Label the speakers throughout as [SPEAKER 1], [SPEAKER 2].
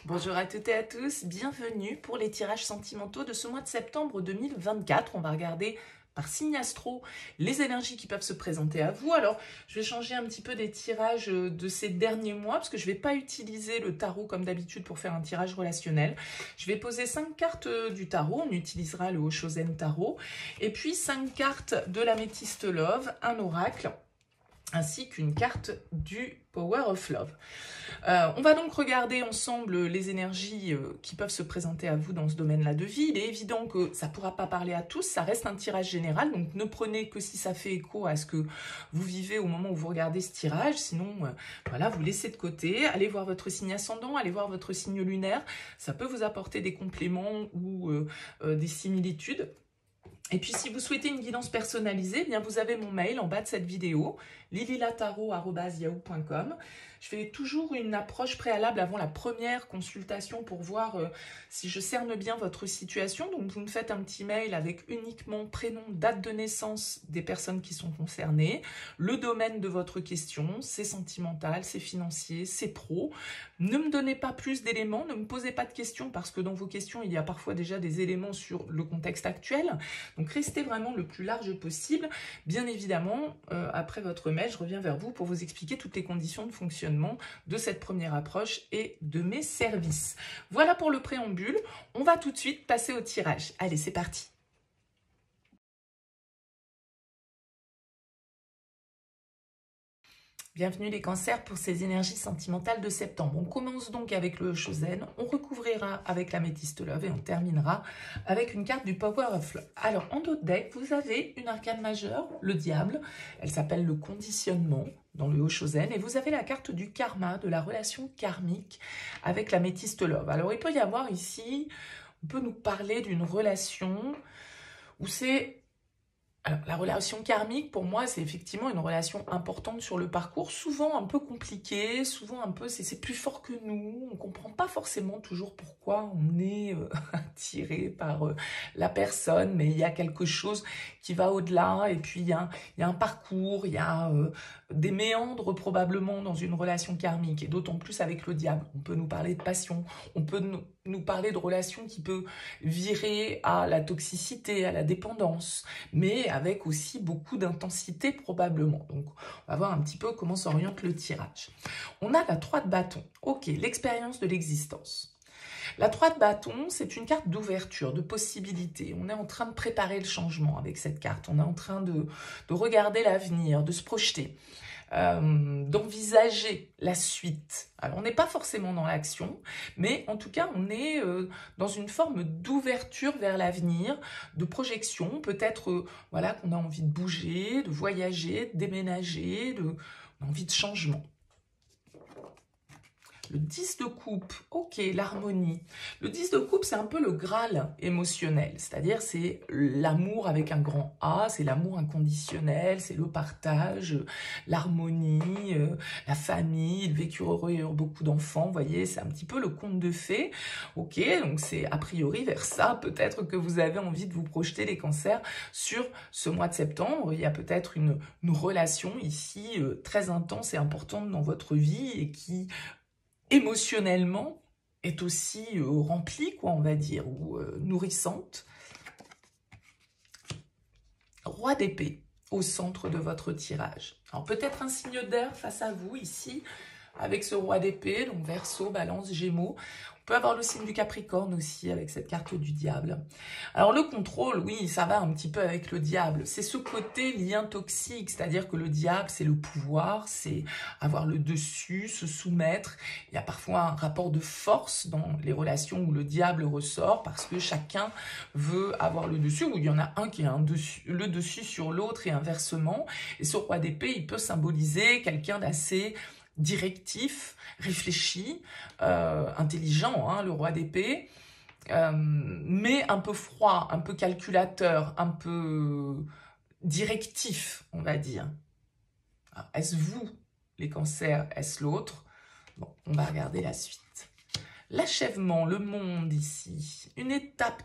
[SPEAKER 1] Bonjour à toutes et à tous, bienvenue pour les tirages sentimentaux de ce mois de septembre 2024. On va regarder par signe astro les énergies qui peuvent se présenter à vous. Alors, je vais changer un petit peu des tirages de ces derniers mois parce que je ne vais pas utiliser le tarot comme d'habitude pour faire un tirage relationnel. Je vais poser 5 cartes du tarot, on utilisera le Oshozen Tarot, et puis 5 cartes de l'Améthyste Love, un oracle, ainsi qu'une carte du Power of Love. On va donc regarder ensemble les énergies qui peuvent se présenter à vous dans ce domaine-là de vie. Il est évident que ça ne pourra pas parler à tous, ça reste un tirage général, donc ne prenez que si ça fait écho à ce que vous vivez au moment où vous regardez ce tirage, sinon voilà, vous laissez de côté, allez voir votre signe ascendant, allez voir votre signe lunaire, ça peut vous apporter des compléments ou des similitudes. Et puis, si vous souhaitez une guidance personnalisée, eh bien vous avez mon mail en bas de cette vidéo, lililataro@yahoo.com. Je fais toujours une approche préalable avant la première consultation pour voir si je cerne bien votre situation. Donc, vous me faites un petit mail avec uniquement prénom, date de naissance des personnes qui sont concernées, le domaine de votre question, c'est sentimental, c'est financier, c'est pro. Ne me donnez pas plus d'éléments, ne me posez pas de questions parce que dans vos questions, il y a parfois déjà des éléments sur le contexte actuel. Donc, restez vraiment le plus large possible. Bien évidemment, après votre mail, je reviens vers vous pour vous expliquer toutes les conditions de fonctionnement de cette première approche et de mes services. Voilà pour le préambule. On va tout de suite passer au tirage. Allez, c'est parti. Bienvenue les cancers pour ces énergies sentimentales de septembre. On commence donc avec le Oshozen, on recouvrira avec l'Améthyste Love et on terminera avec une carte du Power of Love. Alors en dos de deck, vous avez une arcane majeure, le diable, elle s'appelle le conditionnement dans le Oshozen, et vous avez la carte du karma, de la relation karmique avec l'Améthyste Love. Alors il peut y avoir ici, on peut nous parler d'une relation où c'est... Alors, la relation karmique, pour moi, c'est effectivement une relation importante sur le parcours, souvent un peu compliquée, souvent un peu, c'est plus fort que nous, on ne comprend pas forcément toujours pourquoi on est attiré par la personne, mais il y a quelque chose qui va au-delà, et puis il y a un parcours, il y a des méandres probablement dans une relation karmique, et d'autant plus avec le diable. On peut nous parler de passion, on peut nous parler de relations qui peut virer à la toxicité, à la dépendance, mais avec aussi beaucoup d'intensité probablement. Donc, on va voir un petit peu comment s'oriente le tirage. On a la 3 de bâton. Ok, l'expérience de l'existence. La 3 de bâton, c'est une carte d'ouverture, de possibilité. On est en train de préparer le changement avec cette carte. On est en train de regarder l'avenir, de se projeter. D'envisager la suite. Alors, on n'est pas forcément dans l'action, mais en tout cas, on est dans une forme d'ouverture vers l'avenir, de projection, peut-être voilà, qu'on a envie de bouger, de voyager, de déménager, on a envie de changement. Le 10 de coupe, ok, l'harmonie. Le 10 de coupe, c'est un peu le Graal émotionnel, c'est-à-dire c'est l'amour avec un grand A, c'est l'amour inconditionnel, c'est le partage, l'harmonie, la famille, le vécu heureux et beaucoup d'enfants, vous voyez, c'est un petit peu le conte de fées. Ok, donc c'est a priori vers ça, peut-être que vous avez envie de vous projeter les cancers sur ce mois de septembre. Il y a peut-être une relation ici très intense et importante dans votre vie et qui émotionnellement est aussi remplie, quoi, on va dire, ou nourrissante. Roi d'épée au centre de votre tirage. Alors peut-être un signe d'air face à vous ici, avec ce roi d'épée, donc Verseau, Balance, Gémeaux. On peut avoir le signe du Capricorne aussi avec cette carte du diable. Alors le contrôle, oui, ça va un petit peu avec le diable. C'est ce côté lien toxique, c'est-à-dire que le diable, c'est le pouvoir, c'est avoir le dessus, se soumettre. Il y a parfois un rapport de force dans les relations où le diable ressort parce que chacun veut avoir le dessus, ou il y en a un qui a le dessus sur l'autre et inversement. Et ce roi d'épée, il peut symboliser quelqu'un d'assez directif, réfléchi, intelligent, hein, le roi d'épée, mais un peu froid, un peu calculateur, un peu directif, on va dire. Est-ce vous, les cancers, est-ce l'autre? Bon, on va regarder la suite. L'achèvement, le monde ici, une étape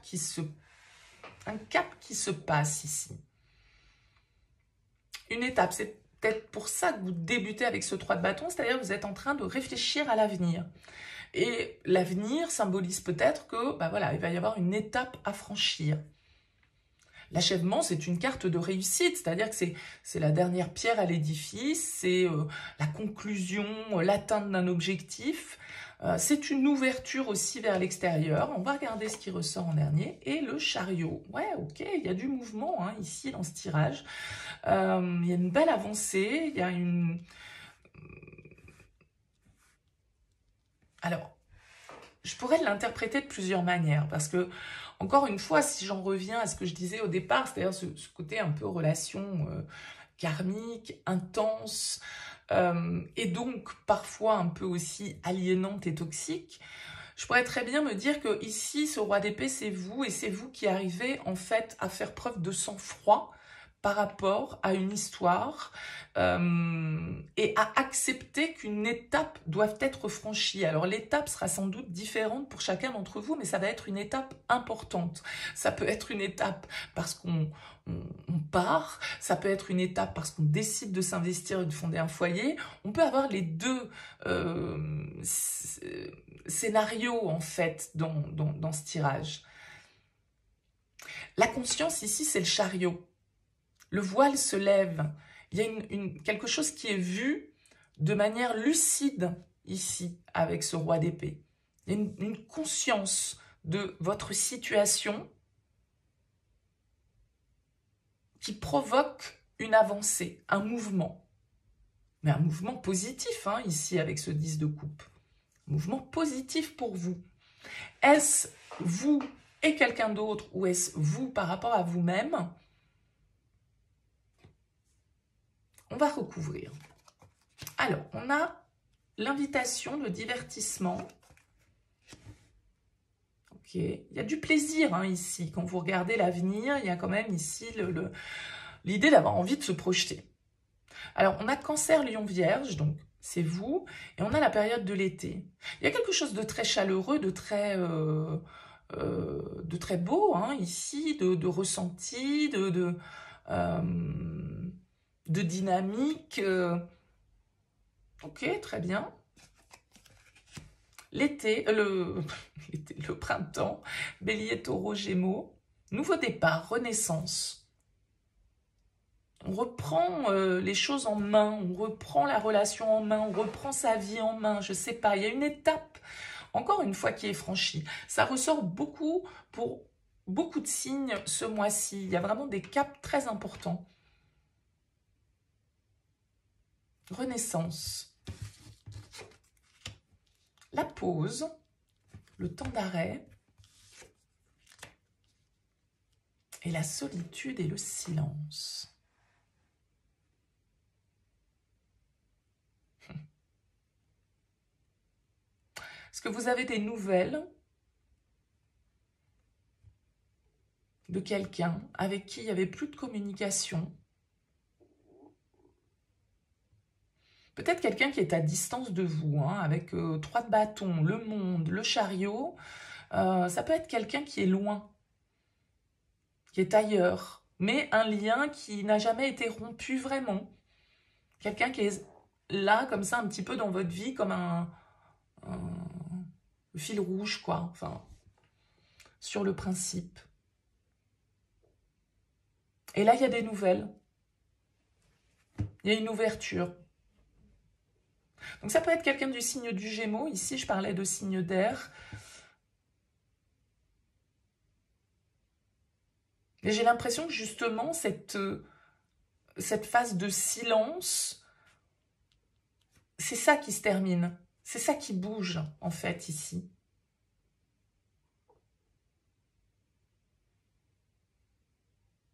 [SPEAKER 1] un cap qui se passe ici. Une étape, c'est peut-être pour ça que vous débutez avec ce 3 de bâton, c'est-à-dire que vous êtes en train de réfléchir à l'avenir. Et l'avenir symbolise peut-être que, bah voilà, il va y avoir une étape à franchir. L'achèvement, c'est une carte de réussite, c'est-à-dire que c'est la dernière pierre à l'édifice, c'est la conclusion, l'atteinte d'un objectif. C'est une ouverture aussi vers l'extérieur. On va regarder ce qui ressort en dernier. Et le chariot. Ouais, ok, il y a du mouvement hein, ici dans ce tirage. Il y a une belle avancée, il y a une... Alors, je pourrais l'interpréter de plusieurs manières, parce que, encore une fois, si j'en reviens à ce que je disais au départ, c'est-à-dire ce côté un peu relation karmique, intense, et donc parfois un peu aussi aliénante et toxique, je pourrais très bien me dire que ici, ce roi d'épée, c'est vous, et c'est vous qui arrivez en fait à faire preuve de sang-froid par rapport à une histoire et à accepter qu'une étape doit être franchie. Alors l'étape sera sans doute différente pour chacun d'entre vous, mais ça va être une étape importante. Ça peut être une étape parce qu'on part, ça peut être une étape parce qu'on décide de s'investir et de fonder un foyer. On peut avoir les deux scénarios en fait dans ce tirage. La conscience ici, c'est le chariot. Le voile se lève. Il y a quelque chose qui est vu de manière lucide ici avec ce roi d'épée. Il y a une conscience de votre situation qui provoque une avancée, un mouvement. Mais un mouvement positif hein, ici avec ce 10 de coupe. Un mouvement positif pour vous. Est-ce vous et quelqu'un d'autre ou est-ce vous par rapport à vous-même? On va recouvrir. Alors, on a l'invitation, le divertissement. Ok, il y a du plaisir hein, ici. Quand vous regardez l'avenir, il y a quand même ici l'idée d'avoir envie de se projeter. Alors, on a Cancer, Lion, Vierge, donc c'est vous. Et on a la période de l'été. Il y a quelque chose de très chaleureux, de très beau hein, ici, de ressenti, de dynamique. Ok, très bien. L'été, le printemps, Bélier, Taureau, Gémeaux. Nouveau départ, renaissance. On reprend les choses en main, on reprend la relation en main, on reprend sa vie en main, je sais pas. Il y a une étape, encore une fois, qui est franchie. Ça ressort beaucoup pour beaucoup de signes ce mois-ci. Il y a vraiment des caps très importants. Renaissance. La pause, le temps d'arrêt, et la solitude et le silence. Est-ce que vous avez des nouvelles de quelqu'un avec qui il n'y avait plus de communication? Peut-être quelqu'un qui est à distance de vous, hein, avec 3 de bâton, le monde, le chariot. Ça peut être quelqu'un qui est loin, qui est ailleurs, mais un lien qui n'a jamais été rompu vraiment. Quelqu'un qui est là, comme ça, un petit peu dans votre vie, comme un fil rouge, quoi. Enfin, sur le principe. Et là, il y a des nouvelles. Il y a une ouverture. Donc ça peut être quelqu'un du signe du Gémeaux. Ici, je parlais de signe d'air. Et j'ai l'impression que justement, cette phase de silence, c'est ça qui se termine. C'est ça qui bouge, en fait, ici.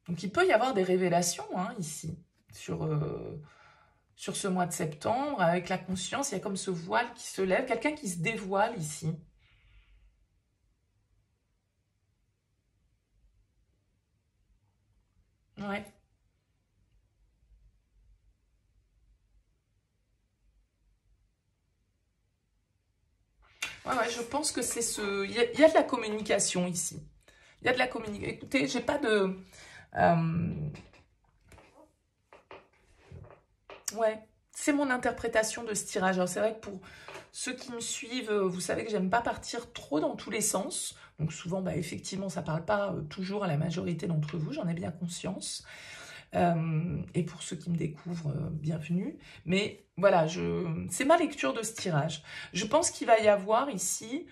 [SPEAKER 1] Donc, il peut y avoir des révélations, hein, ici, sur ce mois de septembre, avec la conscience. Il y a comme ce voile qui se lève, quelqu'un qui se dévoile ici. Ouais. Ouais, je pense que c'est ce... Il y a de la communication ici. Il y a de la communication. Écoutez, j'ai pas de... Ouais, c'est mon interprétation de ce tirage. Alors, c'est vrai que ceux qui me suivent, vous savez que j'aime pas partir trop dans tous les sens. Donc souvent, effectivement, ça parle pas toujours à la majorité d'entre vous, j'en ai bien conscience. Et pour ceux qui me découvrent, bienvenue. Mais voilà, c'est ma lecture de ce tirage. Je pense qu'il va y avoir ici,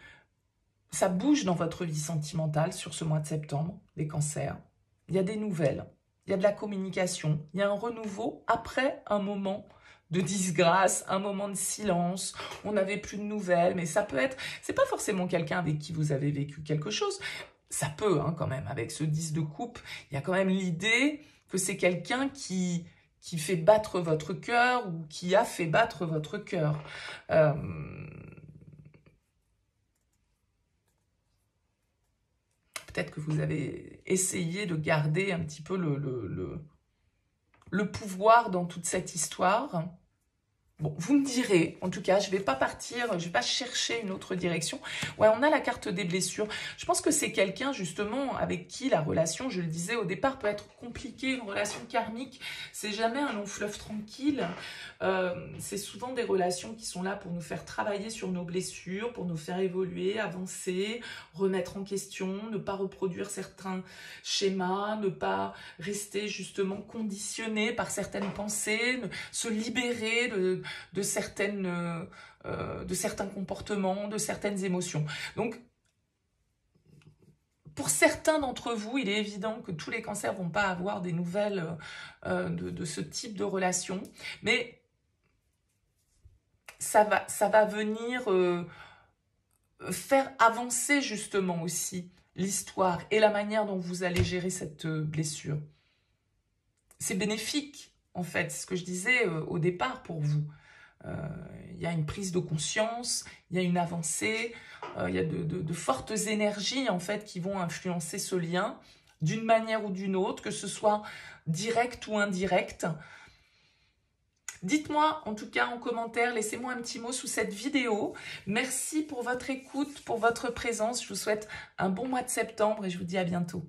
[SPEAKER 1] ça bouge dans votre vie sentimentale sur ce mois de septembre, les cancers. Il y a des nouvelles, il y a de la communication, il y a un renouveau après un moment de disgrâce, un moment de silence, on n'avait plus de nouvelles, mais ça peut être, c'est pas forcément quelqu'un avec qui vous avez vécu quelque chose, ça peut quand même, avec ce 10 de coupe, il y a quand même l'idée que c'est quelqu'un qui fait battre votre cœur ou qui a fait battre votre cœur. Peut-être que vous avez essayé de garder un petit peu le pouvoir dans toute cette histoire. Bon, vous me direz, en tout cas, je ne vais pas partir, je ne vais pas chercher une autre direction. Ouais, on a la carte des blessures. Je pense que c'est quelqu'un, justement, avec qui la relation, je le disais au départ, peut être compliquée. Une relation karmique, c'est jamais un long fleuve tranquille. C'est souvent des relations qui sont là pour nous faire travailler sur nos blessures, pour nous faire évoluer, avancer, remettre en question, ne pas reproduire certains schémas, ne pas rester, justement, conditionné par certaines pensées, se libérer de certains comportements, de certaines émotions. Donc, pour certains d'entre vous, il est évident que tous les cancers ne vont pas avoir des nouvelles de ce type de relation, mais ça va venir faire avancer justement aussi l'histoire et la manière dont vous allez gérer cette blessure. C'est bénéfique, en fait, c'est ce que je disais au départ pour vous. Il y a une prise de conscience, il y a une avancée, il y a de fortes énergies en fait qui vont influencer ce lien d'une manière ou d'une autre, que ce soit direct ou indirect. Dites-moi en tout cas en commentaire, laissez-moi un petit mot sous cette vidéo. Merci pour votre écoute, pour votre présence. Je vous souhaite un bon mois de septembre et je vous dis à bientôt.